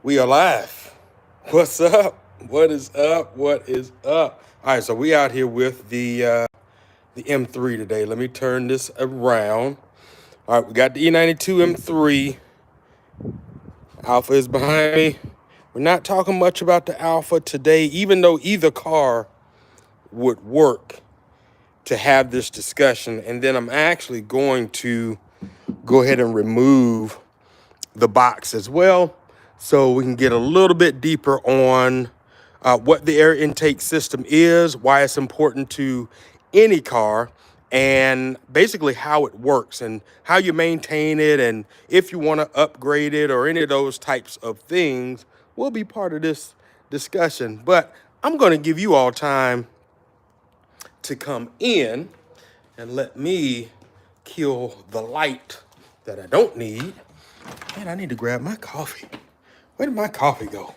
We are live. What's up? What is up? What is up? All right, so we out here with the M3 today. Let me turn this around. All right, we got the E92 M3. Alpha is behind me. We're not talking much about the Alpha today, even though either car would work to have this discussion. And then I'm actually going to go ahead and remove the box as well, so we can get a little bit deeper on what the air intake system is, why it's important to any car, and basically how it works and how you maintain it, and if you want to upgrade it or any of those types of things will be part of this discussion. But I'm going to give you all time to come in and let me kill the light that I don't need. Man, I need to grab my coffee. Where did my coffee go?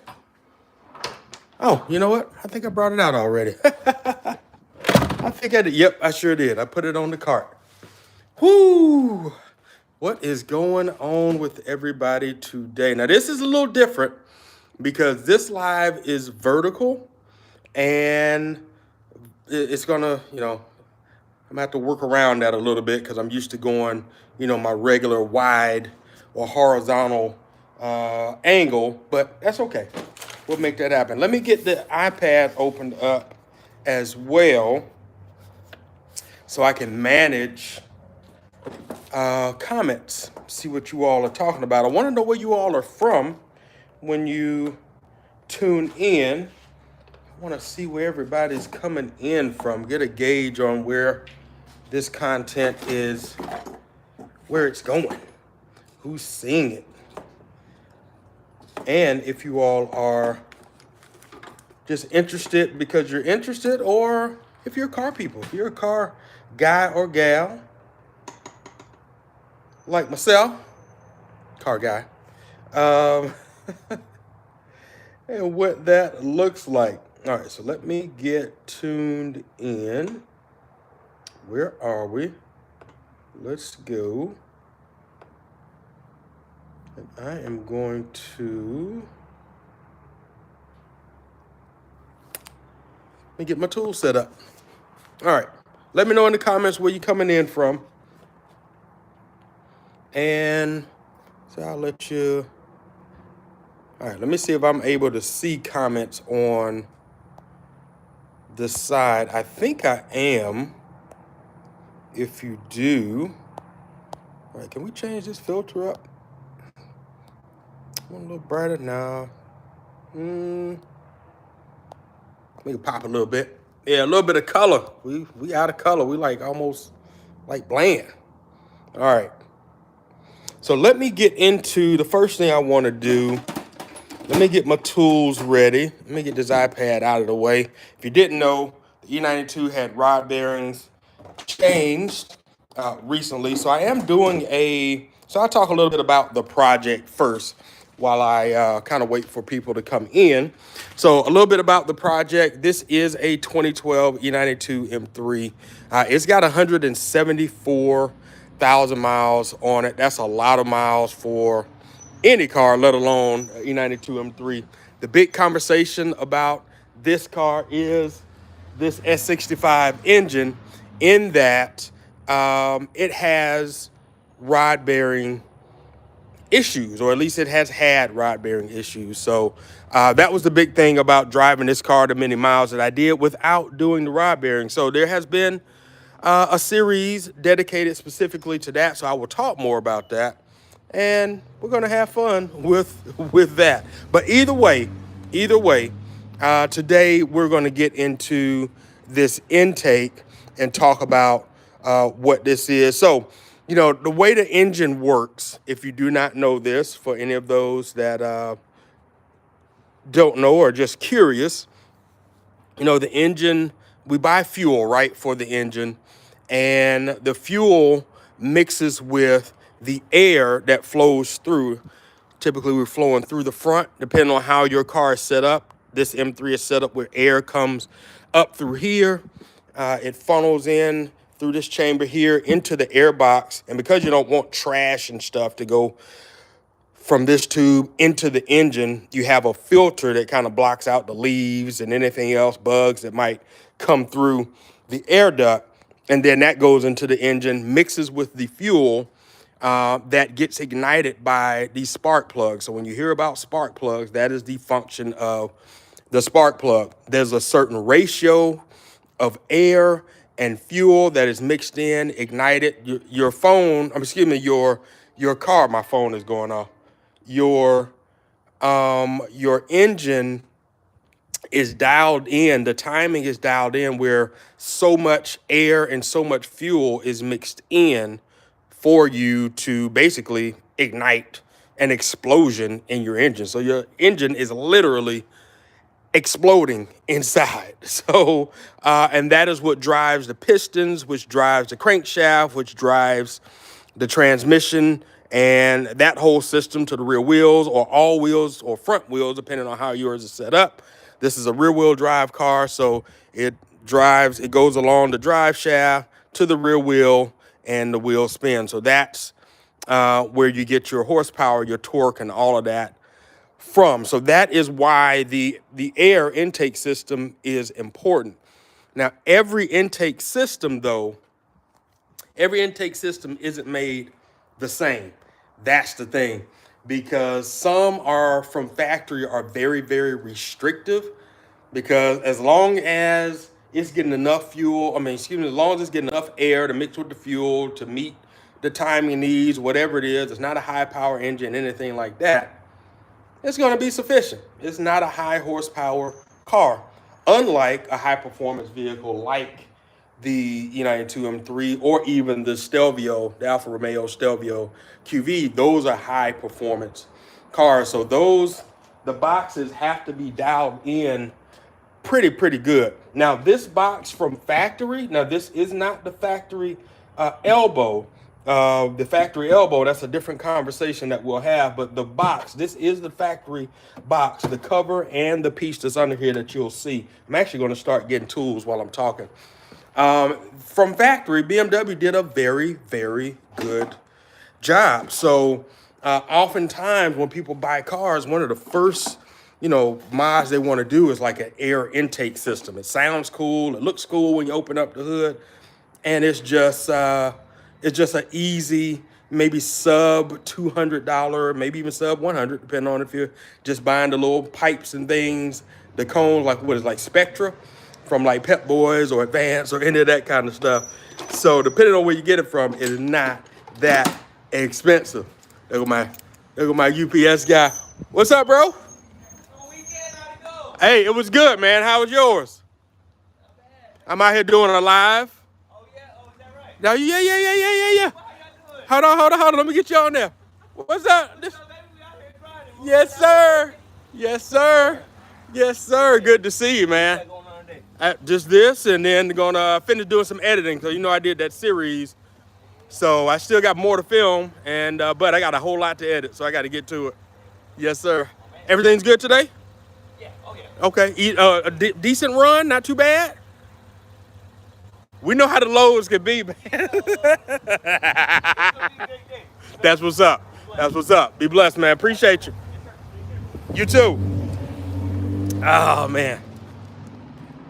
Oh, you know what? I think I brought it out already. I think I did. Yep, I sure did. I put it on the cart. Whoo! What is going on with everybody today? Now, this is a little different because this live is vertical and it's gonna, I'm gonna have to work around that a little bit because I'm used to going, my regular wide or horizontal angle, but that's okay. We'll make that happen. Let me get the iPad opened up as well so I can manage comments, see what you all are talking about. I want to know where you all are from when you tune in. I want to see where everybody's coming in from, get a gauge on where this content is, where it's going, who's seeing it, and if you all are just interested because you're interested, or if you're car people, if you're a car guy or gal like myself, car guy, um, and what that looks like. All right, so let me get tuned in. Where are we? Let's go. And I am going to let me get my tool set up. All right, let me know in the comments where you're coming in from. And so I'll let you. All right, let me see if I'm able to see comments on the side. I think I am. If you do. All right, can we change this filter up? One a little brighter now. Make it pop a little bit. Yeah, a little bit of color. We out of color. We like almost like bland. All right. So let me get into the first thing I want to do. Let me get my tools ready. Let me get this iPad out of the way. If you didn't know, the E92 had rod bearings changed recently. So I am doing so I'll talk a little bit about the project first while I kind of wait for people to come in. So a little bit about the project. This is a 2012 E92 M3. It's got 174,000 miles on it. That's a lot of miles for any car, let alone E92 M3. The big conversation about this car is this S65 engine, in that it has rod bearing issues, or at least it has had rod bearing issues. So that was the big thing about driving this car the many miles that I did without doing the rod bearing. So there has been a series dedicated specifically to that. So I will talk more about that, and we're gonna have fun with that. But either way, today we're gonna get into this intake and talk about what this is. So, the way the engine works, if you do not know this, for any of those that don't know or just curious, the engine, we buy fuel, right, for the engine, and the fuel mixes with the air that flows through. Typically, we're flowing through the front, depending on how your car is set up. This M3 is set up where air comes up through here. It funnels in through this chamber here into the air box. And because you don't want trash and stuff to go from this tube into the engine, you have a filter that kind of blocks out the leaves and anything else, bugs that might come through the air duct. And then that goes into the engine, mixes with the fuel that gets ignited by these spark plugs. So when you hear about spark plugs, that is the function of the spark plug. There's a certain ratio of air and fuel that is mixed in, ignited. Your phone, excuse me, your car, my phone is going off. Your engine is dialed in, the timing is dialed in where so much air and so much fuel is mixed in for you to basically ignite an explosion in your engine. So your engine is literally exploding inside. So, and that is what drives the pistons, which drives the crankshaft, which drives the transmission, and that whole system to the rear wheels or all wheels or front wheels, depending on how yours is set up. This is a rear wheel drive car, so it goes along the drive shaft to the rear wheel and the wheel spin. So that's where you get your horsepower, your torque, and all of that from. So that is why the air intake system is important. Now, every intake system isn't made the same. That's the thing, because some are from factory are very, very restrictive, because as long as it's getting enough fuel, as long as it's getting enough air to mix with the fuel to meet the timing needs, whatever it is, it's not a high power engine, anything like that, it's going to be sufficient. It's not a high horsepower car, unlike a high performance vehicle like the E92 M3 or even the Stelvio, the Alfa Romeo Stelvio QV. Those are high performance cars. So the boxes have to be dialed in pretty good. Now this box from factory, this is not the factory elbow. The factory elbow, that's a different conversation that we'll have, but the box, this is the factory box, the cover and the piece that's under here that you'll see. I'm actually going to start getting tools while I'm talking. From factory, BMW did a very, very good job. So oftentimes when people buy cars, one of the first mods they want to do is like an air intake system. It sounds cool, it looks cool when you open up the hood, and it's just an easy, maybe sub $200, maybe even sub $100, depending on if you're just buying the little pipes and things, the cones, like Spectra from like Pep Boys or Advance or any of that kind of stuff. So depending on where you get it from, it is not that expensive. There go my UPS guy. What's up, bro? Hey, it was good, man. How was yours? I'm out here doing a live. Oh, is that right? No, yeah. Hold on. Let me get you on there. What's up? Yes, sir. Good to see you, man. Just this, and then gonna finish doing some editing. So I did that series, so I still got more to film, and but I got a whole lot to edit, so I got to get to it. Yes, sir. Everything's good today? Yeah. Oh, yeah. Okay. A decent run, not too bad. We know how the lows can be, man. That's what's up. Be blessed, man. Appreciate you. You too. Oh, man.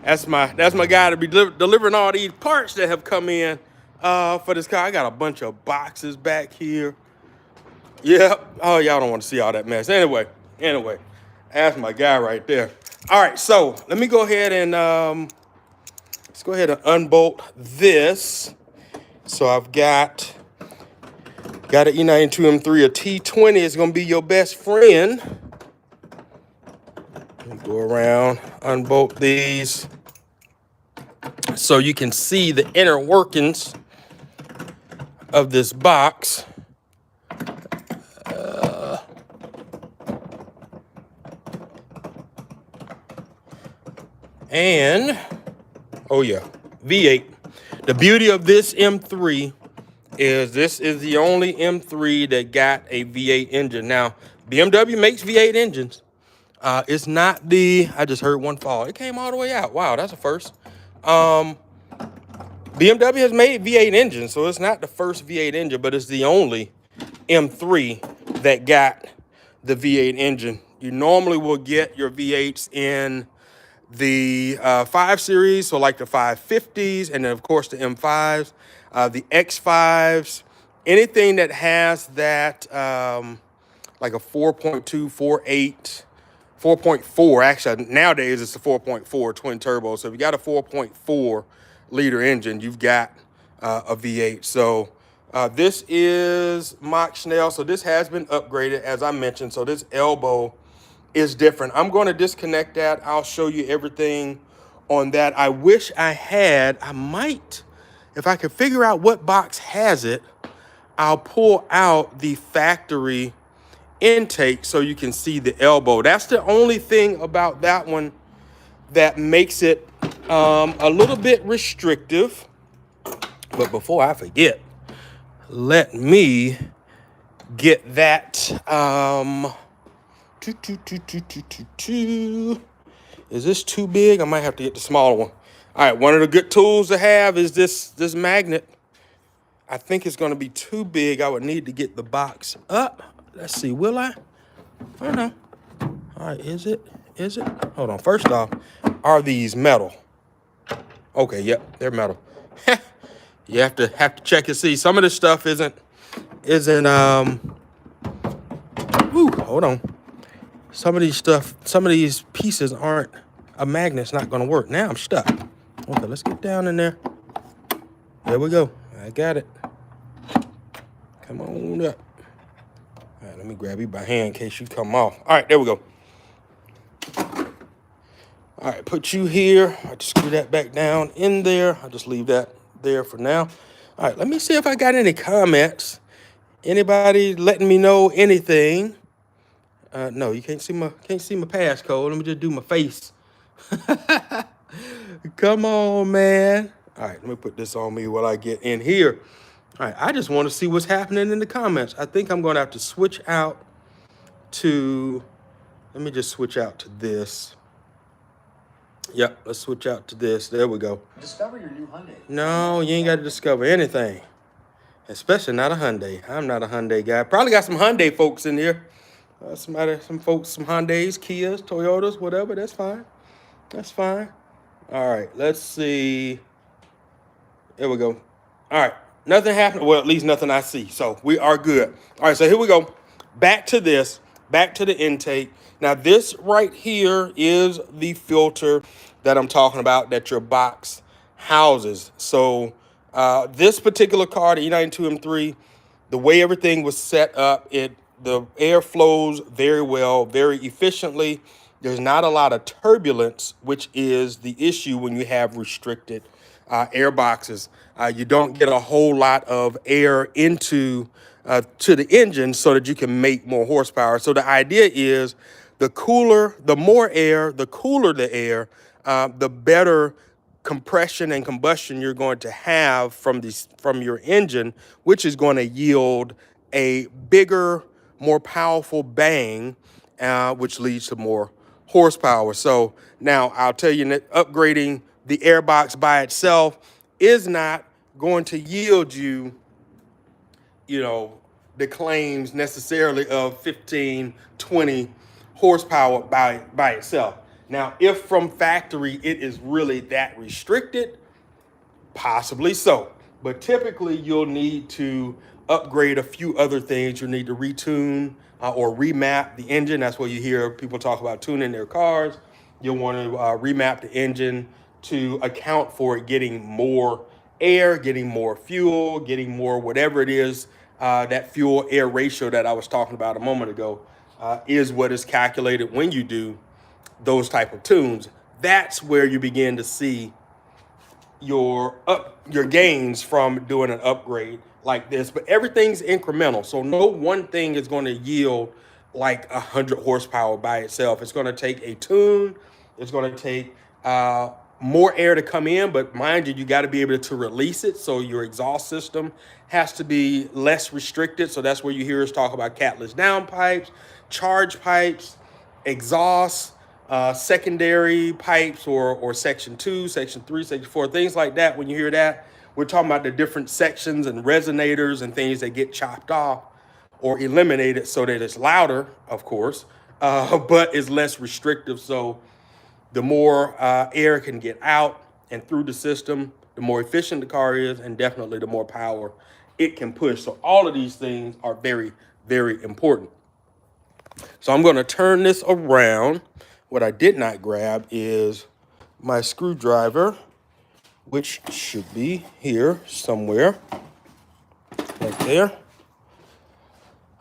That's my guy to be delivering all these parts that have come in for this car. I got a bunch of boxes back here. Yep. Oh, y'all don't want to see all that mess. Anyway, that's my guy right there. All right, so let me go ahead and let's go ahead and unbolt this. So I've got an E92 M3, a T20 is gonna be your best friend. Go around, unbolt these so you can see the inner workings of this box. And, oh yeah, V8. The beauty of this M3 is this is the only M3 that got a V8 engine. Now, BMW makes V8 engines. It's not I just heard one fall. It came all the way out. Wow, that's a first. BMW has made V8 engines, so it's not the first V8 engine, but it's the only M3 that got the V8 engine. You normally will get your V8s in the 5 Series, so like the 550s, and then of course the M5s, the X5s, anything that has that like a 4.2, 4.8, 4.4. Actually, nowadays it's a 4.4 twin turbo. So if you got a 4.4 liter engine, you've got a V8. So this is Mach Schnell. So this has been upgraded, as I mentioned. So this elbow is different. I'm going to disconnect that. I'll show you everything on that. I wish I might, if I could figure out what box has it, I'll pull out the factory intake so you can see the elbow. That's the only thing about that one that makes it a little bit restrictive. But before I forget, let me get that. Is this too big? I might have to get the smaller one. All right, one of the good tools to have is this magnet. I think it's going to be too big. I would need to get the box up. Let's see, will I? I don't know. All right, is it? Hold on. First off, are these metal? Okay, yep, they're metal. You have to check and see. Some of this stuff isn't hold on. Some of these pieces aren't, a magnet's not gonna work. Now I'm stuck. Okay, let's get down in there. There we go. I got it. Come on up. All right, let me grab you by hand in case you come off. All right, there we go. All right, put you here. I just screw that back down in there. I'll just leave that there for now. All right, let me see if I got any comments. Anybody letting me know anything? No, you can't see my passcode. Let me just do my face. Come on, man. All right, let me put this on me while I get in here. All right, I just want to see what's happening in the comments. I think I'm going to have to switch out to, let me just switch out to this. Yep, let's switch out to this. There we go. Discover your new Hyundai. No, you ain't got to discover anything. Especially not a Hyundai. I'm not a Hyundai guy. Probably got some Hyundai folks in here. Some folks, some Hyundais, Kias, Toyotas, whatever. That's fine. That's fine. All right, let's see. There we go. All right, nothing happened. Well, at least nothing I see. So we are good. All right, so here we go. Back to this. Back to the intake. Now, this right here is the filter that I'm talking about that your box houses. So this particular car, the E92 M3, the way everything was set up, the air flows very well, very efficiently. There's not a lot of turbulence, which is the issue when you have restricted air boxes. You don't get a whole lot of air into to the engine so that you can make more horsepower. So the idea is the more air, the cooler the air, the better compression and combustion you're going to have from your engine, which is going to yield a bigger, more powerful bang, which leads to more horsepower. So now I'll tell you that upgrading the airbox by itself is not going to yield you, the claims necessarily of 15, 20 horsepower by itself. Now, if from factory it is really that restricted, possibly so. But typically you'll need to upgrade a few other things. You'll need to retune or remap the engine. That's what you hear people talk about tuning their cars. You'll want to remap the engine to account for it getting more air, getting more fuel, getting more whatever it is. That fuel air ratio that I was talking about a moment ago is what is calculated when you do those type of tunes. That's where you begin to see your gains from doing an upgrade like this. But everything's incremental, so no one thing is going to yield like 100 horsepower by itself. It's going to take a tune. It's going to take more air to come in, but mind you, you got to be able to release it. So your exhaust system has to be less restricted. So that's where you hear us talk about catless downpipes, charge pipes, exhaust, secondary pipes or section 2, section 3, section 4, things like that. When you hear that, we're talking about the different sections and resonators and things that get chopped off or eliminate it so that it's louder, of course, but is less restrictive. So the more air can get out and through the system, the more efficient the car is, and definitely the more power it can push. So all of these things are very, very important. So I'm going to turn this around. What I did not grab is my screwdriver, which should be here somewhere, right there.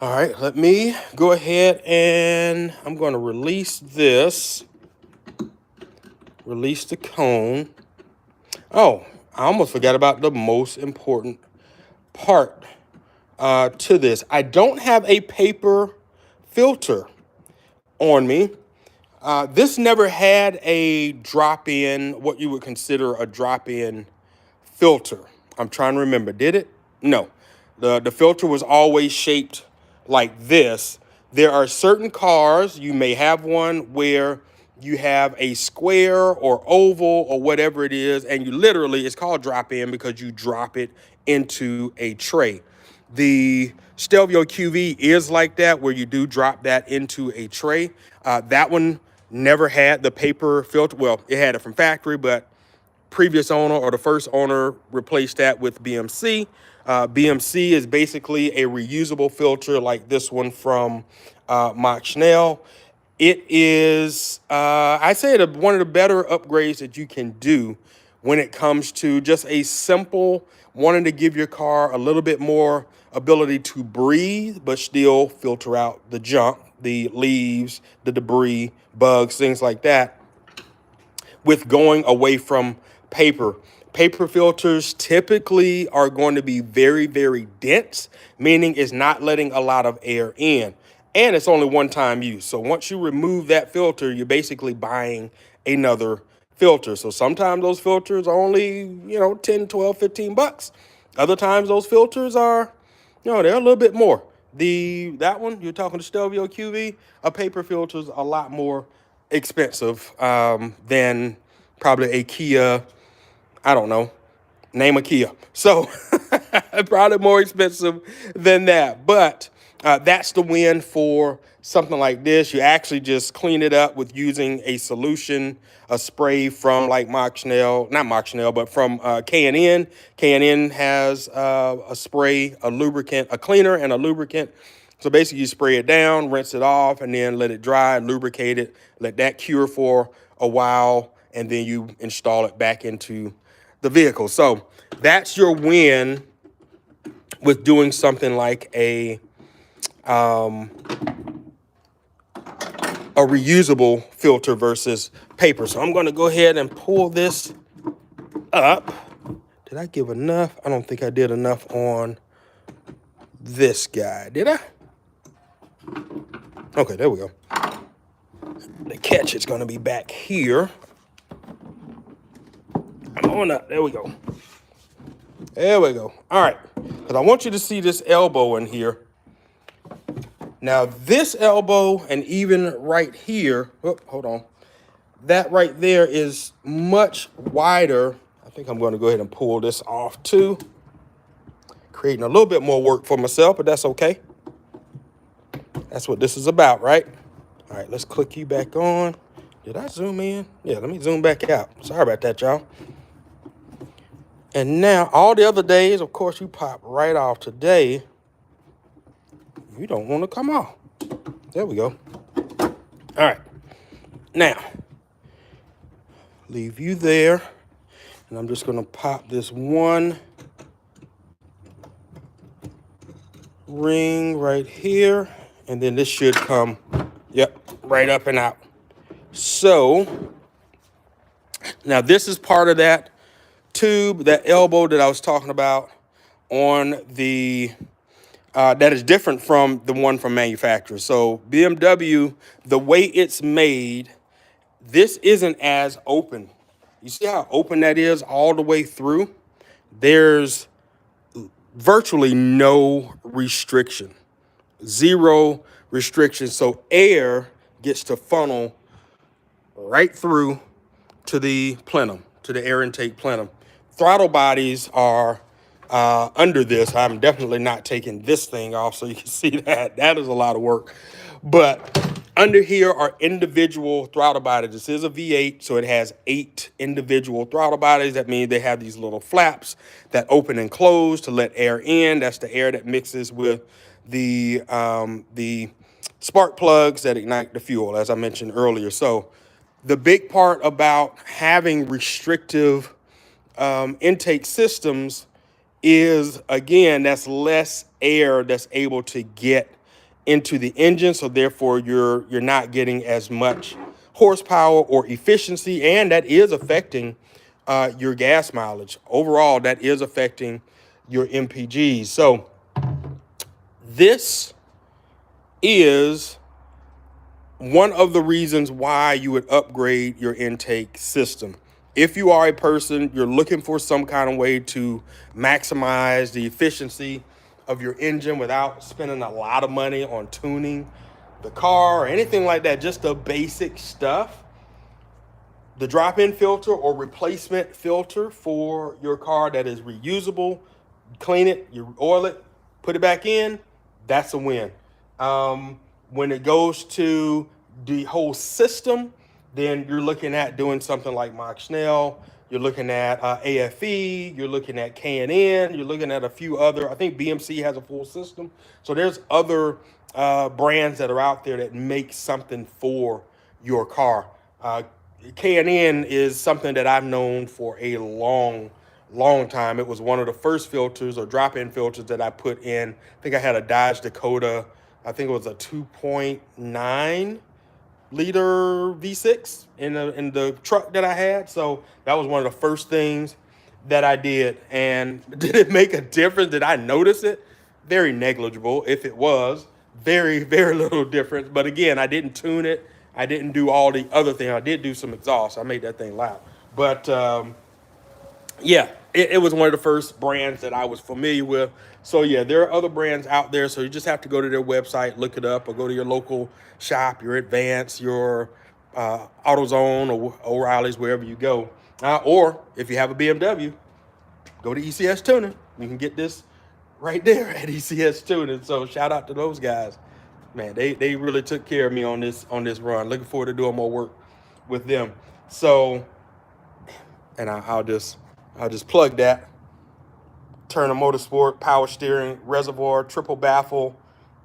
All right, let me go ahead and I'm going to release this. Release the cone. Oh, I almost forgot about the most important part to this. I don't have a paper filter on me. This never had a drop-in, what you would consider a drop-in filter. I'm trying to remember. Did it? No. The filter was always shaped like this. There are certain cars, you may have one where you have a square or oval or whatever it is, and you literally, it's called drop-in because you drop it into a tray. The Stelvio QV is like that, where you do drop that into a tray. That one never had the paper filter. Well, it had it from factory, but previous owner or the first owner replaced that with BMC. BMC is basically a reusable filter like this one from Mach Schnell. It is, I say, one of the better upgrades that you can do when it comes to just a simple wanting to give your car a little bit more ability to breathe, but still filter out the junk, the leaves, the debris, bugs, things like that, with going away from paper. Paper filters typically are going to be very, very dense, meaning it's not letting a lot of air in. And it's only one-time use. So once you remove that filter, you're basically buying another filter. So sometimes those filters are only, 10, 12, 15 bucks. Other times those filters are, they're a little bit more. That one, you're talking to Stelvio QV, a paper filter is a lot more expensive than probably a Kia, I don't know, name a Kia. So probably more expensive than that. But that's the win for something like this. You actually just clean it up with using a solution, a spray from like Mach Schnell, not Mach Schnell, but from K&N. K&N has a spray, a lubricant, a cleaner and a lubricant. So basically you spray it down, rinse it off, and then let it dry, lubricate it, let that cure for a while, and then you install it back into the vehicle. So that's your win with doing something like a reusable filter versus paper. So I'm going to go ahead and pull this up. Did I give enough? I don't think I did enough on this guy. Did I? Okay, there we go. The catch is going to be back here. I'm on up. There we go. There we go. All right. Because I want you to see this elbow in here. Now, this elbow and even right here, hold on. That right there is much wider. I think I'm going to go ahead and pull this off too. Creating a little bit more work for myself, but that's okay. That's what this is about, right? All right, let's click you back on. Did I zoom in? Yeah, let me zoom back out. Sorry about that, y'all. And now, all the other days, of course, you pop right off. Today, you don't want to come off. There we go. All right. Now, leave you there. And I'm just going to pop this one ring right here. And then this should come, yep, right up and out. So, now this is part of that tube, that elbow that I was talking about on the, that is different from the one from manufacturer. So BMW, the way it's made, this isn't as open. You see how open that is all the way through? There's virtually no restriction, zero restriction. So air gets to funnel right through to the plenum, to the air intake plenum. Throttle bodies are under this. I'm definitely not taking this thing off, so you can see that. That is a lot of work. But under here are individual throttle bodies. This is a V8, so it has 8 individual throttle bodies. That means they have these little flaps that open and close to let air in. That's the air that mixes with the spark plugs that ignite the fuel, as I mentioned earlier. So the big part about having restrictive intake systems is, again, that's less air that's able to get into the engine, so therefore you're not getting as much horsepower or efficiency, and that is affecting your gas mileage. Overall, that is affecting your MPGs. So this is one of the reasons why you would upgrade your intake system. If you are a person, you're looking for some kind of way to maximize the efficiency of your engine without spending a lot of money on tuning the car or anything like that, just the basic stuff, the drop-in filter or replacement filter for your car that is reusable, clean it, you oil it, put it back in, that's a win. When it goes to the whole system, then you're looking at doing something like Mach Schnell, you're looking at AFE, you're looking at K&N, you're looking at a few other, I think BMC has a full system. So there's other brands that are out there that make something for your car. K&N is something that I've known for a long time. It was one of the first filters or drop-in filters that I put in. I think I had a Dodge Dakota. I think it was a 2.9 liter V6 in the truck that I had. So that was one of the first things that I did. And did it make a difference? Did I notice it? Very negligible. If it was, very, very little difference. But again, I didn't tune it. I didn't do all the other things. I did do some exhaust. I made that thing loud. But yeah, it was one of the first brands that I was familiar with. So yeah, there are other brands out there. So you just have to go to their website, look it up, or go to your local shop, your Advance, your AutoZone, or O'Reilly's, wherever you go. Or if you have a BMW, go to ECS Tuning. You can get this right there at ECS Tuning. So shout out to those guys. Man, they really took care of me on this run. Looking forward to doing more work with them. So, and I'll just plug that. Turner Motorsport, power steering, reservoir, triple baffle.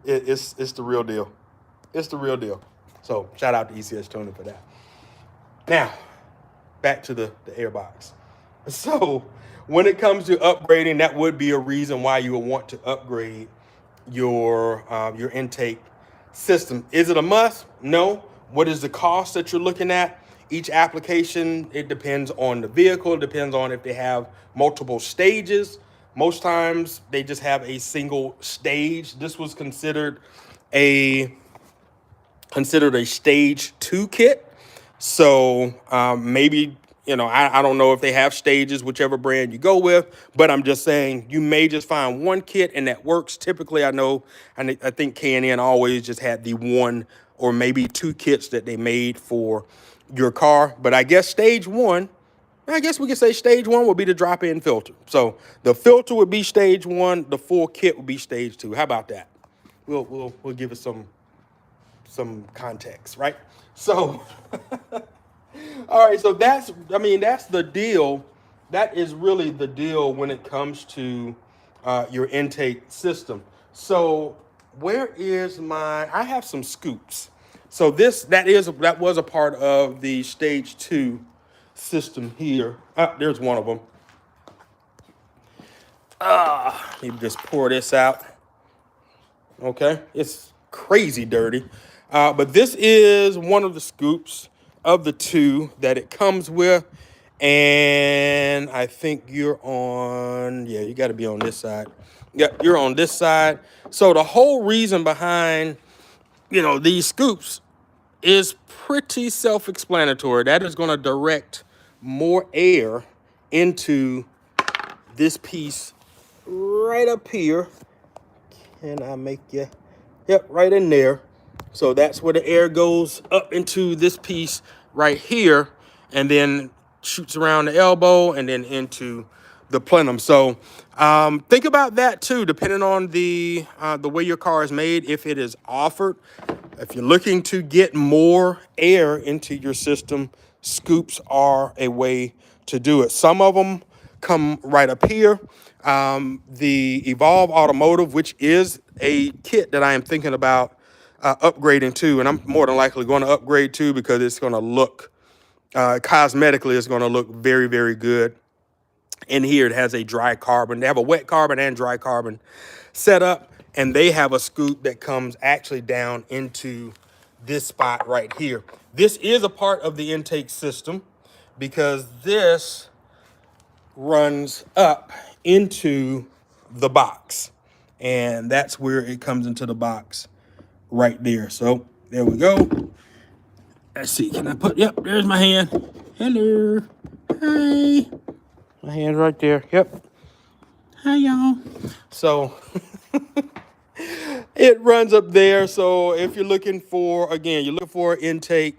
It's the real deal. It's the real deal. So shout out to ECS Tuning for that. Now, back to the airbox. So when it comes to upgrading, that would be a reason why you would want to upgrade your intake system. Is it a must? No. What is the cost that you're looking at? Each application, it depends on the vehicle. It depends on if they have multiple stages. Most times they just have a single stage. This was considered a stage 2 kit. So maybe, I don't know if they have stages, whichever brand you go with, but I'm just saying you may just find one kit and that works. Typically, I think K&N always just had the one or maybe 2 kits that they made for your car. But I guess stage 1, I guess we could say stage 1 would be the drop-in filter. So the filter would be stage 1, the full kit would be stage 2. How about that? We'll give it some context, right? So all right, so that's the deal. That is really the deal when it comes to your intake system. So where is I have some scoops. So that was a part of the stage 2 system here. There's one of them. You just pour this out. Okay, it's crazy dirty. But this is one of the scoops of the 2 that it comes with. And I think you got to be on this side. Yeah, you're on this side. So the whole reason behind, these scoops is pretty self-explanatory. That is going to direct more air into this piece right up here. Can I make you? Yep, right in there. So that's where the air goes up into this piece right here and then shoots around the elbow and then into the plenum. So think about that too, depending on the way your car is made. If it is offered, if you're looking to get more air into your system, scoops are a way to do it. Some of them come right up here. The Evolve Automotive, which is a kit that I am thinking about upgrading to, and I'm more than likely going to upgrade to because it's going to look cosmetically, it's going to look very, very good. In here, it has a dry carbon. They have a wet carbon and dry carbon setup, and they have a scoop that comes actually down into this spot right here. This is a part of the intake system because this runs up into the box, and that's where it comes into the box right there. So there we go. Let's see, can I put, yep, there's my hand. Hello, hi. My hand's right there, yep. Hi, y'all. So it runs up there. So if you're looking for, again, you're looking for intake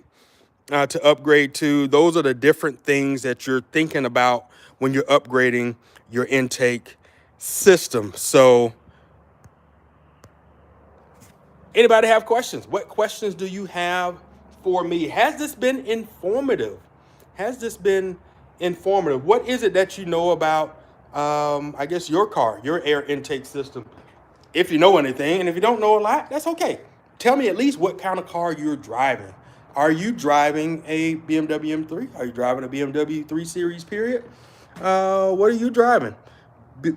to upgrade to, those are the different things that you're thinking about when you're upgrading your intake system. So anybody have questions? What questions do you have for me? Has this been informative? Has this been informative? What is it that you know about, I guess, your car, your air intake system? If you know anything, and if you don't know a lot, that's okay. Tell me at least what kind of car you're driving. Are you driving a BMW M3? Are you driving a BMW 3 Series, period? What are you driving?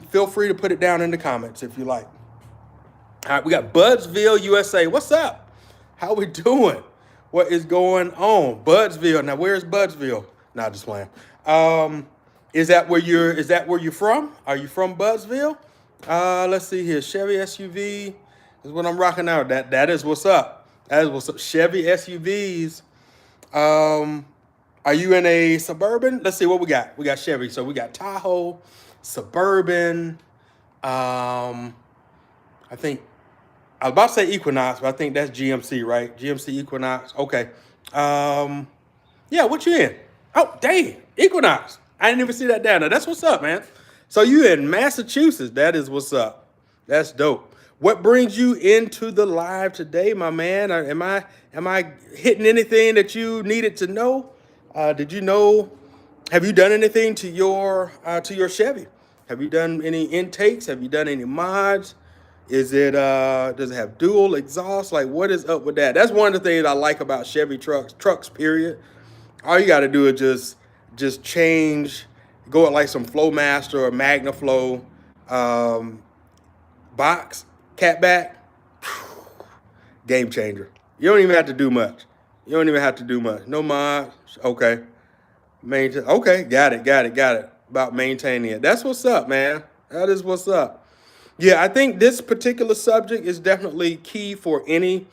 Feel free to put it down in the comments if you like. All right, we got Budsville, USA. What's up? How we doing? What is going on? Budsville. Now, where's Budsville? Not just playing. Is that where you're from? Are you from Budsville? Let's see here. Chevy SUV is what I'm rocking out. That is what's up. That is what's up. Chevy SUVs. Are you in a Suburban? Let's see what we got. We got Chevy. So we got Tahoe, Suburban. I think I was about to say Equinox, but I think that's GMC, right? GMC Equinox. Okay. Yeah, what you in? Oh, dang, Equinox. I didn't even see that down there. That's what's up, man. So you in Massachusetts. That is what's up. That's dope. What brings you into the live today, my man? Am I hitting anything that you needed to know? Did you know? Have you done anything to your Chevy? Have you done any intakes? Have you done any mods? Is it does it have dual exhaust? Like, what is up with that? That's one of the things I like about Chevy trucks, period. All you got to do is just change, go at like some Flowmaster or MagnaFlow box, catback, game changer. You don't even have to do much. You don't even have to do much. No mods. Okay. Okay, got it. About maintaining it. That's what's up, man. That is what's up. Yeah, I think this particular subject is definitely key for any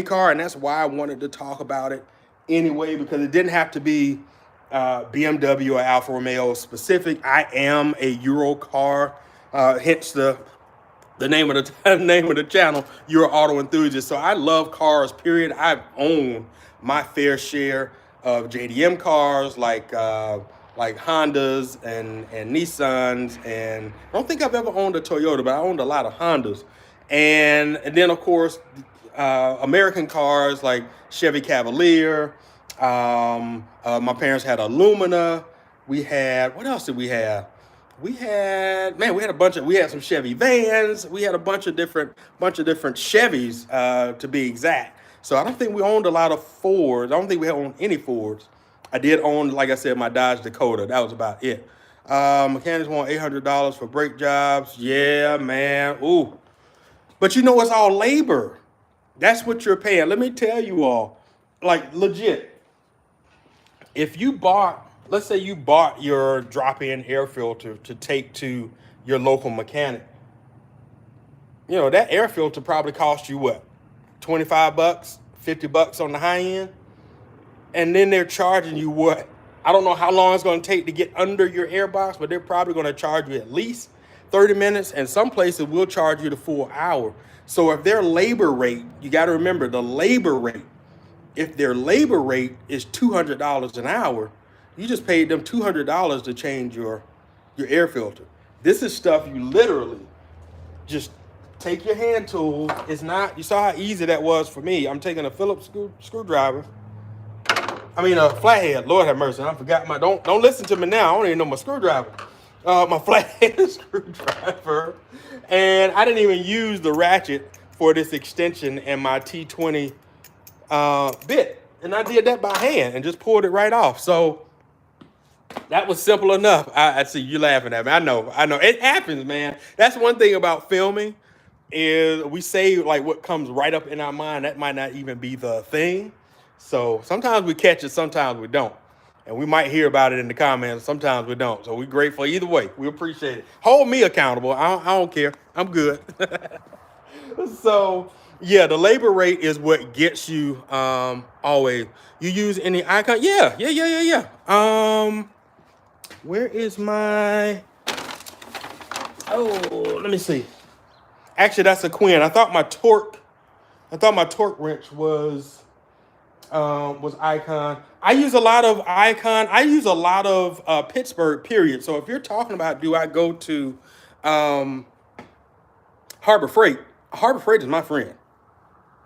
car, and that's why I wanted to talk about it anyway, because it didn't have to be BMW or Alfa Romeo specific. I am a Euro car, hence the name of the channel, Euro Auto Enthusiast. So I love cars, period. I've owned my fair share of JDM cars, like Hondas and Nissans, and I don't think I've ever owned a Toyota, but I owned a lot of Hondas. And then, of course, American cars like Chevy Cavalier. My parents had a Lumina. We had, what else did we have? We had some Chevy vans. We had a bunch of different Chevys, to be exact. So I don't think we owned a lot of Fords. I don't think we owned any Fords. I did own, like I said, my Dodge Dakota. That was about it. Mechanics want $800 for brake jobs. Yeah, man. Ooh. But you know, it's all labor. That's what you're paying. Let me tell you all, like, legit. If you bought, let's say you bought your drop-in air filter to take to your local mechanic, you know, that air filter probably cost you what? $25, $50 on the high end. And then they're charging you what? I don't know how long it's going to take to get under your air box, but they're probably going to charge you at least 30 minutes. And some places will charge you the full hour. So if their labor rate, you got to remember the labor rate. If their labor rate is $200 an hour, you just paid them $200 to change your your air filter. This is stuff you literally just take your hand tool. It's not, you saw how easy that was for me. I'm taking a Phillips screwdriver. I mean a flathead. Lord have mercy. I forgot my, don't listen to me now. I don't even know my screwdriver. My flathead screwdriver. And I didn't even use the ratchet for this extension and my T20 bit. And I did that by hand and just pulled it right off. So that was simple enough. I see you laughing at me. I know. It happens, man. That's one thing about filming is we say like what comes right up in our mind. That might not even be the thing. So sometimes we catch it, sometimes we don't. And we might hear about it in the comments. Sometimes we don't. So we're grateful either way. We appreciate it. Hold me accountable. I don't care. I'm good. So yeah, the labor rate is what gets you always. You use any icon? Yeah. Where is my? Oh, let me see. Actually, that's a Quinn. I thought my torque wrench was Icon. I use a lot of Icon. I use a lot of Pittsburgh, period. So if you're talking about do I go to Harbor Freight is my friend.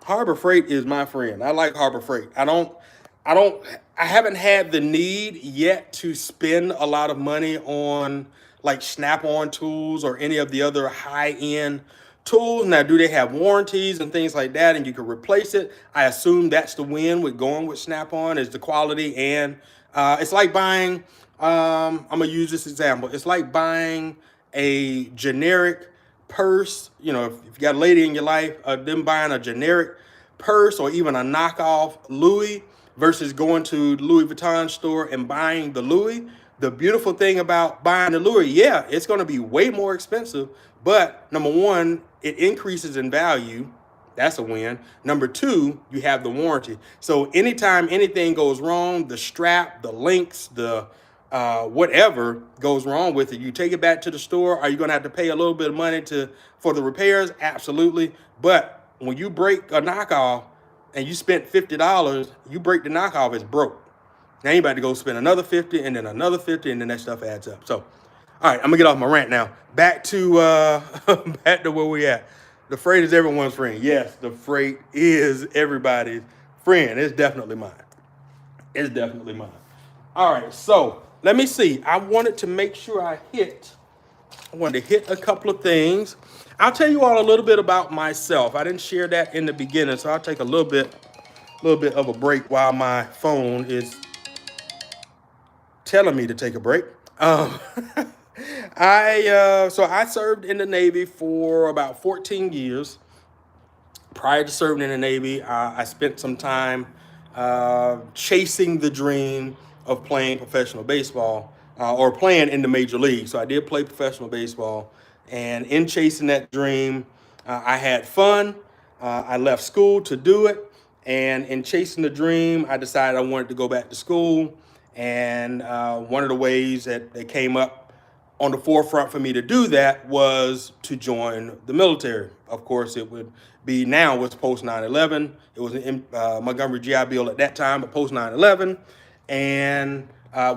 Harbor Freight is my friend. I like Harbor Freight. I haven't had the need yet to spend a lot of money on like Snap-on tools or any of the other high-end tools. Now, do they have warranties and things like that and you can replace it? I assume that's the win with going with Snap-on is the quality. And it's like buying, I'm going to use this example. It's like buying a generic purse. You know, if you got a lady in your life, them buying a generic purse or even a knockoff Louis versus going to the Louis Vuitton store and buying the Louis. The beautiful thing about buying the Louis, yeah, it's going to be way more expensive, but number one, it increases in value. That's a win. Number two, you have the warranty. So anytime anything goes wrong, the strap, the links, the whatever goes wrong with it, you take it back to the store. Are you going to have to pay a little bit of money for the repairs? Absolutely. But when you break a knockoff and you spent $50, you break the knockoff, it's broke. Now you about to go spend another 50 and then another 50 and then that stuff adds up. So, all right, I'm gonna get off my rant now. Back to back to where we at. The freight is everyone's friend. Yes, the freight is everybody's friend. It's definitely mine. It's definitely mine. All right, so let me see. I wanted to make sure I wanted to hit a couple of things. I'll tell you all a little bit about myself. I didn't share that in the beginning, so I'll take a little bit of a break while my phone is telling me to take a break. I served in the Navy for about 14 years. Prior to serving in the Navy, I spent some time chasing the dream of playing professional baseball or playing in the major league. So I did play professional baseball, and in chasing that dream, I had fun. I left school to do it, and in chasing the dream, I decided I wanted to go back to school. And one of the ways that came up on the forefront for me to do that was to join the military. Of course, it would be now was post 9/11. It was in Montgomery GI Bill at that time, but post 9/11. And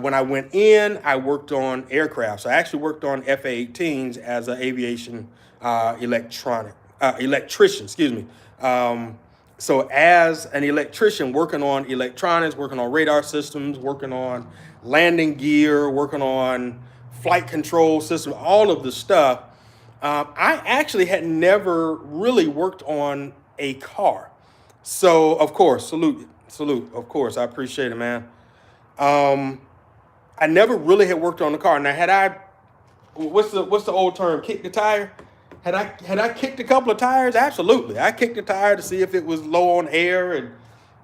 when I went in, I worked on aircraft. So I actually worked on F/A-18s as an aviation electrician. So as an electrician working on electronics, working on radar systems, working on landing gear, working on flight control system, all of the stuff, I actually had never really worked on a car. So of course, salute. Of course, I appreciate it, man. I never really had worked on a car. Now, what's the old term? Kick the tire? Had I kicked a couple of tires? Absolutely. I kicked a tire to see if it was low on air, and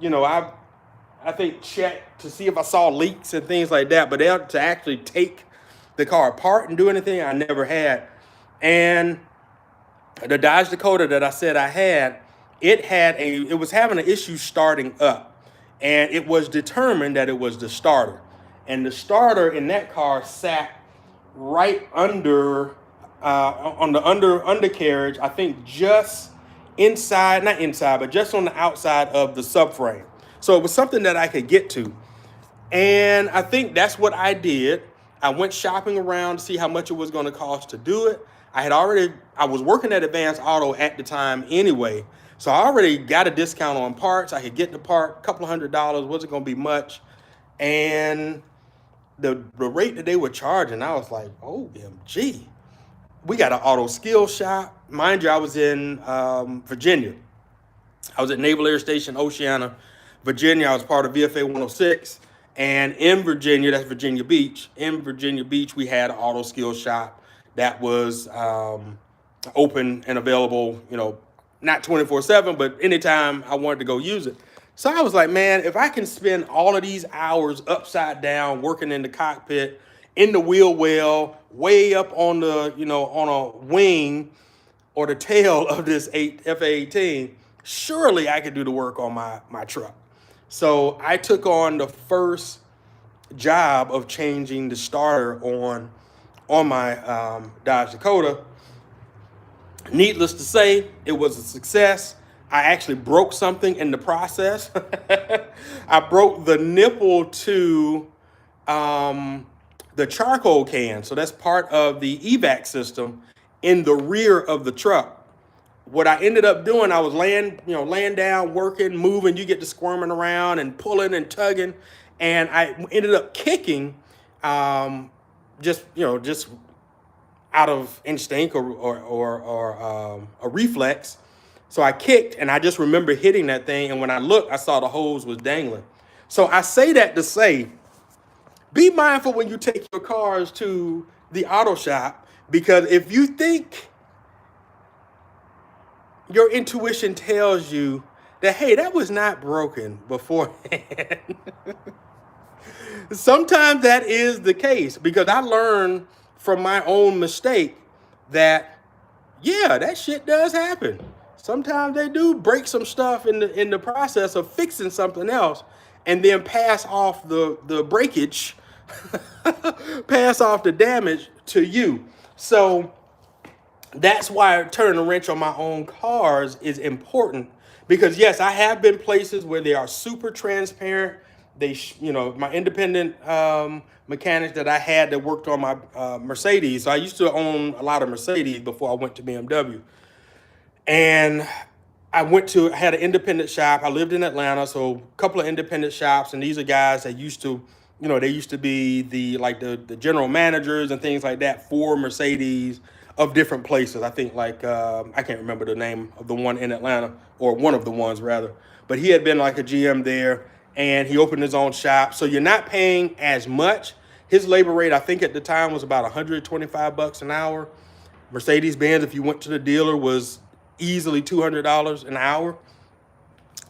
I think checked to see if I saw leaks and things like that. But to actually take the car apart and do anything, I never had. And the Dodge Dakota that I said I had, it was having an issue starting up, and it was determined that it was the starter, and the starter in that car sat right under. On the undercarriage, I think just inside, not inside, but just on the outside of the subframe. So it was something that I could get to. And I think that's what I did. I went shopping around to see how much it was going to cost to do it. I was working at Advance Auto at the time anyway. So I already got a discount on parts. I could get the part, a couple of $100, wasn't going to be much. And the rate that they were charging, I was like, OMG. We got an auto skill shop. Mind you, I was in Virginia. I was at Naval Air Station, Oceana, Virginia. I was part of VFA 106. And in Virginia, that's Virginia Beach. In Virginia Beach, we had an auto skill shop that was open and available, not 24/7, but anytime I wanted to go use it. So I was like, man, if I can spend all of these hours upside down working in the cockpit, in the wheel well, way up on the, on a wing or the tail of this F-18, surely I could do the work on my truck. So I took on the first job of changing the starter on my Dodge Dakota. Needless to say, it was a success. I actually broke something in the process. I broke the nipple to the charcoal can. So that's part of the evac system in the rear of the truck. What I ended up doing, I was laying down, working, moving. You get to squirming around and pulling and tugging. And I ended up kicking just out of instinct or a reflex. So I kicked, and I just remember hitting that thing. And when I looked, I saw the hose was dangling. So I say that to say, be mindful when you take your cars to the auto shop, because if you think your intuition tells you that, hey, that was not broken beforehand, sometimes that is the case, because I learned from my own mistake that, yeah, that shit does happen. Sometimes they do break some stuff in the process of fixing something else, and then pass off the breakage, pass off the damage to you. So that's why turning a wrench on my own cars is important, because yes, I have been places where they are super transparent. My independent mechanics that I had that worked on my Mercedes. So I used to own a lot of Mercedes before I went to BMW. And I had an independent shop. I lived in Atlanta, so a couple of independent shops. And these are guys that used to, they used to be the general managers and things like that for Mercedes of different places. I think I can't remember the name of the one in Atlanta, or one of the ones rather. But he had been like a GM there, and he opened his own shop. So you're not paying as much. His labor rate, I think at the time, was about $125 an hour. Mercedes-Benz, if you went to the dealer, was easily $200 an hour.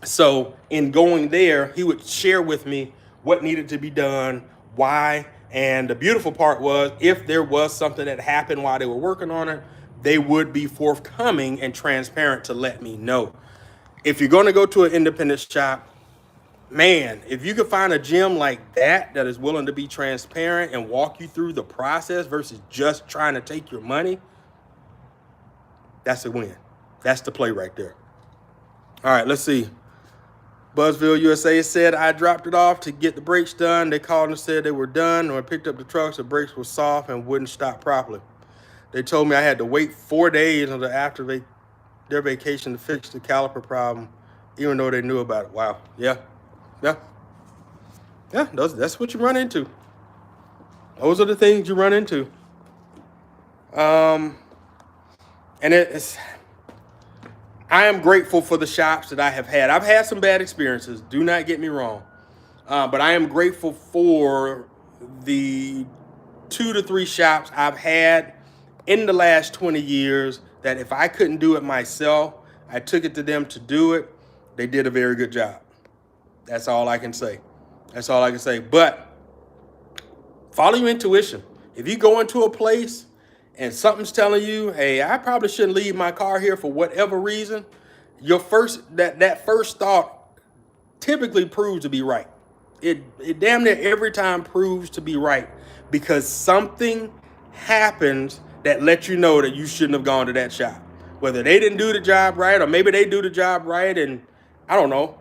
So in going there, he would share with me what needed to be done, why. And the beautiful part was, if there was something that happened while they were working on it, they would be forthcoming and transparent to let me know. If you're going to go to an independent shop, man, if you could find a gym like that is willing to be transparent and walk you through the process versus just trying to take your money, that's a win. That's the play right there. All right, let's see. Buzzville, USA said, I dropped it off to get the brakes done. They called and said they were done. When I picked up the trucks, the brakes were soft and wouldn't stop properly. They told me I had to wait 4 days until after their vacation to fix the caliper problem, even though they knew about it. Wow. Yeah. That's what you run into. Those are the things you run into. And I am grateful for the shops that I have had. I've had some bad experiences, do not get me wrong. But I am grateful for the 2 to 3 shops I've had in the last 20 years that if I couldn't do it myself, I took it to them to do it. They did a very good job. That's all I can say. But follow your intuition. If you go into a place and something's telling you, hey, I probably shouldn't leave my car here for whatever reason, that first thought typically proves to be right. It damn near every time proves to be right, because something happens that lets you know that you shouldn't have gone to that shop. Whether they didn't do the job right, or maybe they do the job right and, I don't know,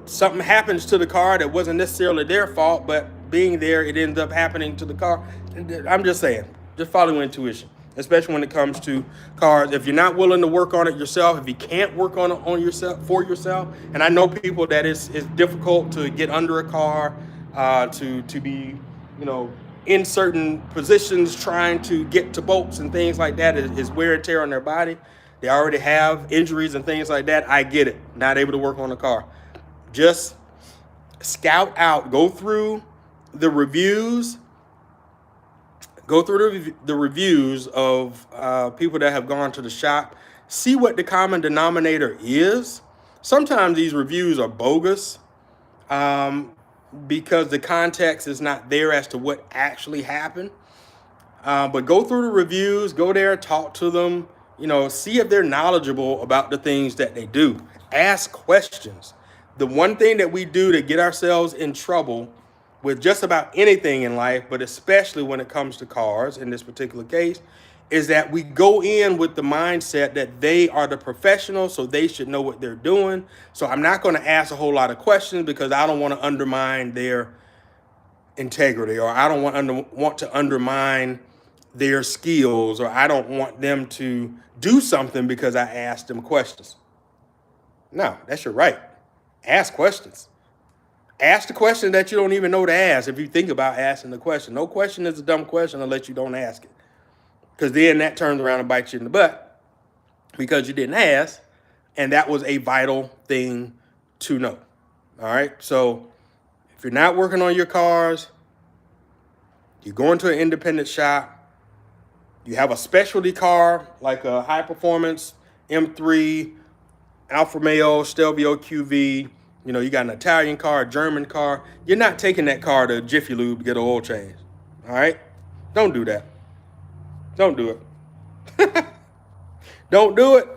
something happens to the car that wasn't necessarily their fault, but being there, it ends up happening to the car. I'm just saying, just follow your intuition, especially when it comes to cars. If you're not willing to work on it yourself, if you can't work on it on yourself for yourself, and I know people that it's difficult to get under a car, to be, you know, in certain positions trying to get to bolts and things like that is wear and tear on their body. They already have injuries and things like that. I get it. Not able to work on the car. Just scout out, go through the reviews, the reviews of people that have gone to the shop, see what the common denominator is. Sometimes these reviews are bogus because the context is not there as to what actually happened. But go through the reviews, go there, talk to them, you know, see if they're knowledgeable about the things that they do. Ask questions. The one thing that we do to get ourselves in trouble with just about anything in life, but especially when it comes to cars in this particular case, is that we go in with the mindset that they are the professionals, so they should know what they're doing. So I'm not going to ask a whole lot of questions because I don't want to undermine their integrity, or I don't want to undermine their skills, or I don't want them to do something because I asked them questions. No, that's your right. Ask questions. Ask the question that you don't even know to ask if you think about asking the question. No question is a dumb question unless you don't ask it. Because then that turns around and bites you in the butt because you didn't ask, and that was a vital thing to know. All right? So if you're not working on your cars, you're going to an independent shop, you have a specialty car like a high performance M3, Alfa Romeo, Stelvio QV, you know, you got an Italian car, a German car. You're not taking that car to Jiffy Lube to get an oil change. All right? Don't do that. Don't do it. Don't do it.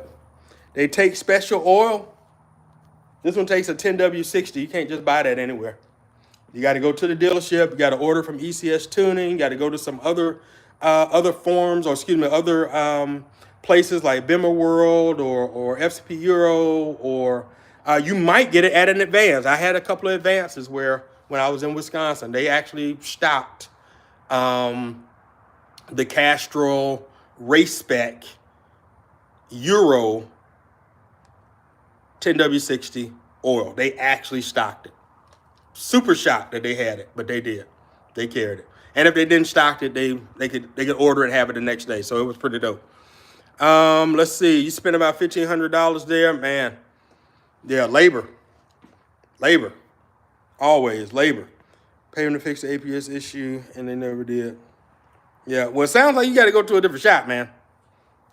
They take special oil. This one takes a 10W60. You can't just buy that anywhere. You got to go to the dealership. You got to order from ECS Tuning. You got to go to some other forms, or excuse me, other places like Bimmer World or FCP Euro, or you might get it at an Advance. I had a couple of Advances where when I was in Wisconsin, they actually stocked the Castrol race spec Euro 10W60 oil. They actually stocked it. Super shocked that they had it, but they did. They carried it. And if they didn't stock it, they could order it and have it the next day. So it was pretty dope. Let's see. You spent about $1,500 there, man. Yeah, labor. Always labor. Pay them to fix the APS issue, and they never did. Yeah, well, it sounds like you got to go to a different shop, man.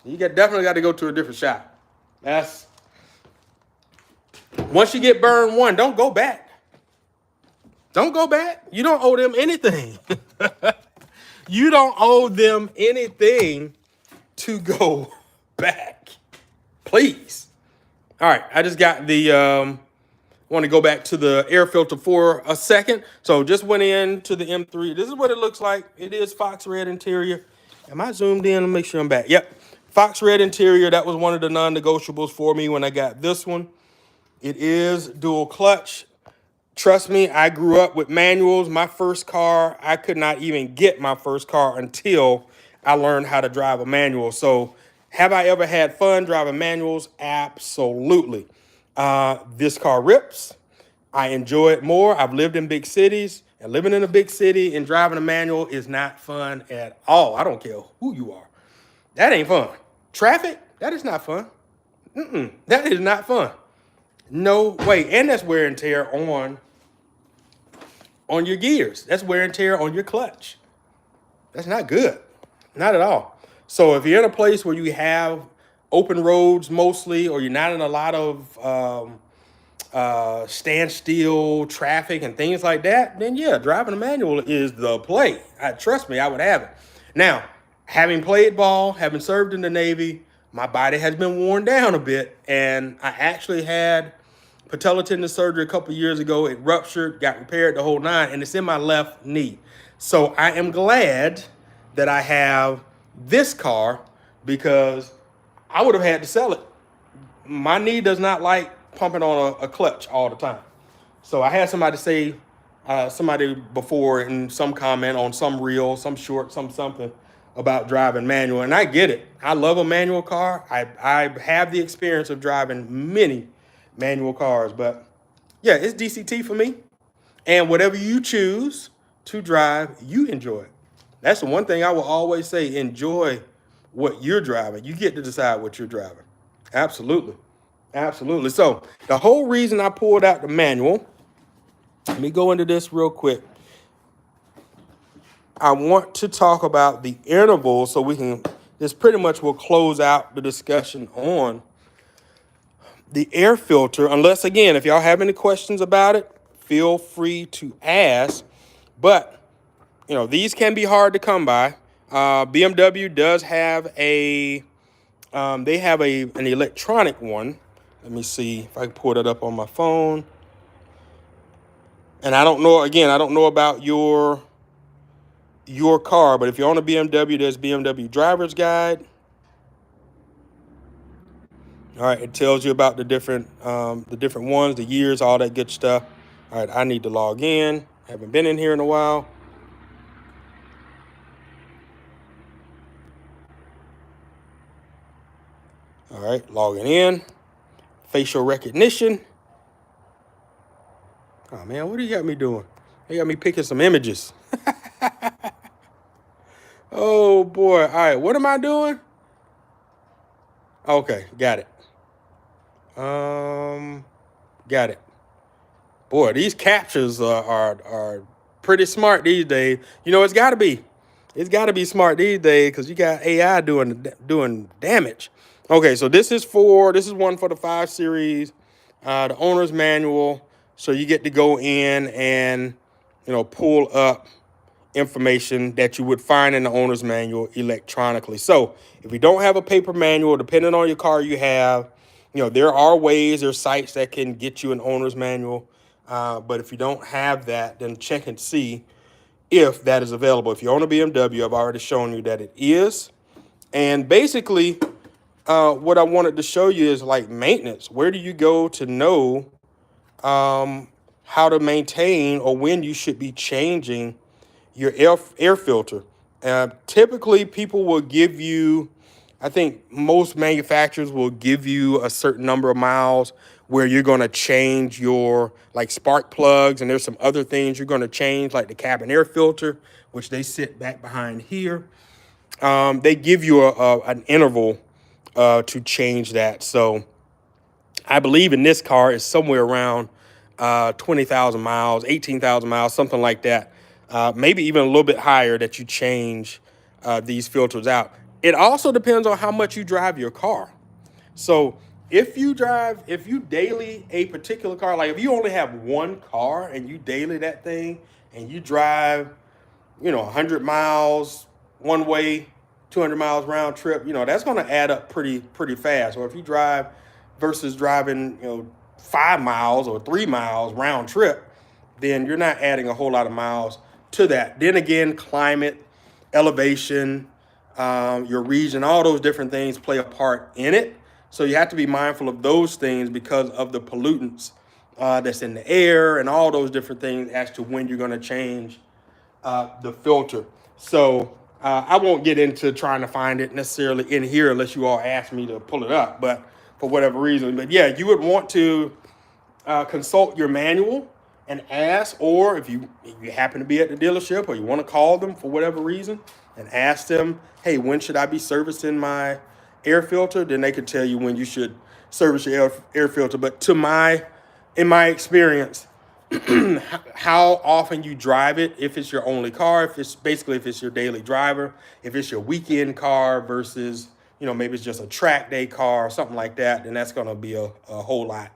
You definitely got to go to a different shop. Once you get burned one, don't go back. Don't go back. You don't owe them anything. You don't owe them anything to go back. Please. All right, I just got the, want to go back to the air filter for a second. So just went into the M3. This is what it looks like. It is Fox Red interior. Am I zoomed in? Let me make sure I'm back. Yep, Fox Red interior. That was one of the non-negotiables for me when I got this one. It is dual clutch. Trust me, I grew up with manuals. My first car, I could not even get my first car until I learned how to drive a manual. So have I ever had fun driving manuals? Absolutely. This car rips. I enjoy it more. I've lived in big cities, and living in a big city and driving a manual is not fun at all. I don't care who you are. That ain't fun. Traffic, that is not fun. That is not fun. No way. And that's wear and tear on your gears. That's wear and tear on your clutch. That's not good. Not at all. So if you're in a place where you have open roads mostly, or you're not in a lot of standstill traffic and things like that, then yeah, driving a manual is the play. Trust me, I would have it. Now, having played ball, having served in the Navy, my body has been worn down a bit, and I actually had patella tendon surgery a couple years ago. It ruptured, got repaired, the whole nine, and it's in my left knee. So I am glad that I have this car, because I would have had to sell it. My knee does not like pumping on a clutch all the time. So I had somebody say, somebody before in some comment on some reel, some short, something about driving manual, and I get it. I love a manual car. I have the experience of driving many manual cars, but yeah, it's DCT for me. And whatever you choose to drive, you enjoy it. That's the one thing I will always say: enjoy what you're driving. You get to decide what you're driving. Absolutely, absolutely. So the whole reason I pulled out the manual. Let me go into this real quick. I want to talk about the interval so we can, this pretty much will close out the discussion on the air filter. Unless, again, if y'all have any questions about it, feel free to ask. But, these can be hard to come by. BMW does have an electronic one. Let me see if I can pull that up on my phone. And I don't know about your car, but if you're on a BMW, there's BMW driver's guide. All right, it tells you about the different ones, the years, all that good stuff. All right, I need to log in. Haven't been in here in a while. All right, logging in. Facial recognition. Oh man, what do you got me doing? You got me picking some images. Oh boy. All right, what am I doing? Okay, got it. Got it. Boy, these captures are pretty smart these days. It's got to be. It's got to be smart these days because you got AI doing damage. Okay, so this is one for the 5 Series, the owner's manual. So you get to go in and pull up information that you would find in the owner's manual electronically. So if you don't have a paper manual, depending on your car you have, there are ways, there's sites that can get you an owner's manual. But if you don't have that, then check and see if that is available. If you own a BMW, I've already shown you that it is. And basically, what I wanted to show you is like maintenance. Where do you go to know how to maintain or when you should be changing your air filter? Typically, people will give you, I think most manufacturers will give you a certain number of miles where you're going to change your like spark plugs, and there's some other things you're going to change, like the cabin air filter, which they sit back behind here. They give you an interval to change that. So I believe in this car is somewhere around 20,000 miles, 18,000 miles, something like that. Maybe even a little bit higher that you change these filters out. It also depends on how much you drive your car. So if you daily a particular car, like if you only have one car and you daily that thing and you drive, 100 miles one way, 200 miles round trip, that's going to add up pretty fast. Or if you drive versus driving, 5 miles or 3 miles round trip, then you're not adding a whole lot of miles to that. Then again, climate, elevation, your region, all those different things play a part in it. So you have to be mindful of those things because of the pollutants that's in the air and all those different things as to when you're going to change the filter. So I won't get into trying to find it necessarily in here unless you all ask me to pull it up, but for whatever reason. But yeah, you would want to consult your manual and ask, or if you happen to be at the dealership or you want to call them for whatever reason and ask them, hey, when should I be servicing my air filter? Then they could tell you when you should service your air filter. But in my experience, how often you drive it, if it's your only car, if it's your daily driver, if it's your weekend car versus, maybe it's just a track day car or something like that, then that's going to be a whole lot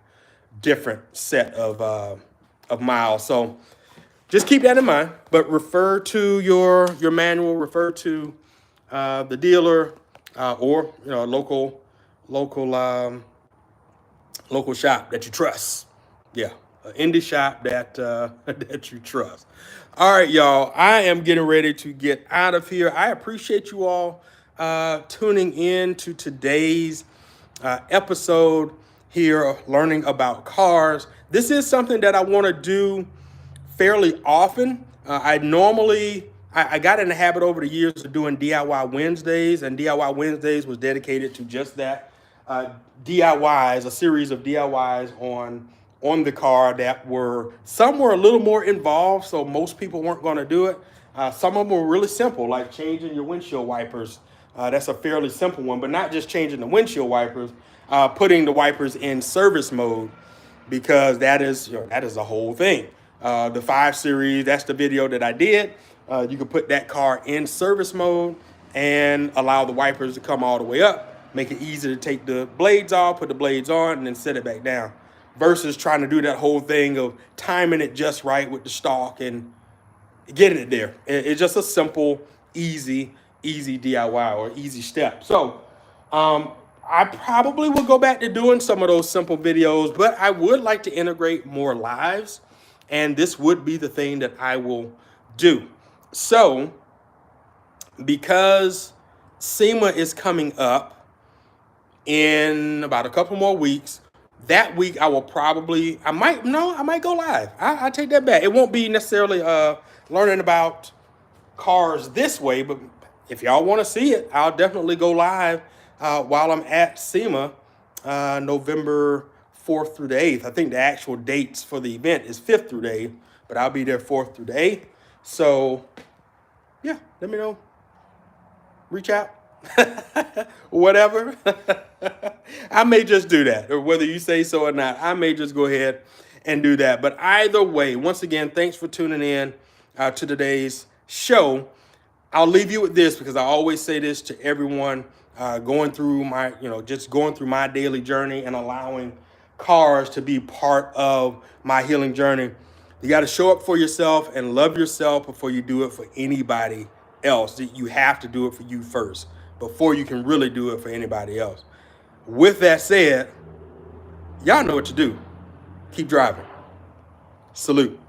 different set of miles. So just keep that in mind, but refer to your manual, refer to the dealer or local shop that you trust. Yeah, an indie shop that that you trust. All right, y'all. I am getting ready to get out of here. I appreciate you all tuning in to today's episode here, learning about cars. This is something that I want to do fairly often. I got in the habit over the years of doing DIY Wednesdays, and DIY Wednesdays was dedicated to just that. DIYs, a series of DIYs on the car that some were a little more involved, so most people weren't going to do it. Some of them were really simple, like changing your windshield wipers. That's a fairly simple one, but not just changing the windshield wipers, putting the wipers in service mode, because that is a whole thing. The 5 Series, that's the video that I did. You can put that car in service mode and allow the wipers to come all the way up. Make it easy to take the blades off, put the blades on, and then set it back down. Versus trying to do that whole thing of timing it just right with the stalk and getting it there. It's just a simple, easy DIY or easy step. So I probably will go back to doing some of those simple videos, but I would like to integrate more lives, and this would be the thing that I will do. So because SEMA is coming up in about a couple more weeks, that week I might go live. I take that back. It won't be necessarily learning about cars this way, but if y'all want to see it, I'll definitely go live while I'm at SEMA, November 4th through the 8th. I think the actual dates for the event is 5th through the 8th, but I'll be there 4th through the 8th. So yeah, let me know. Reach out. Whatever. I may just do that, or whether you say so or not, I may just go ahead and do that. But either way, once again, thanks for tuning in to today's show. I'll leave you with this, because I always say this to everyone going through my daily journey and allowing cars to be part of my healing journey. You got to show up for yourself and love yourself before you do it for anybody else. You have to do it for you first before you can really do it for anybody else. With that said, y'all know what to do. Keep driving. Salute.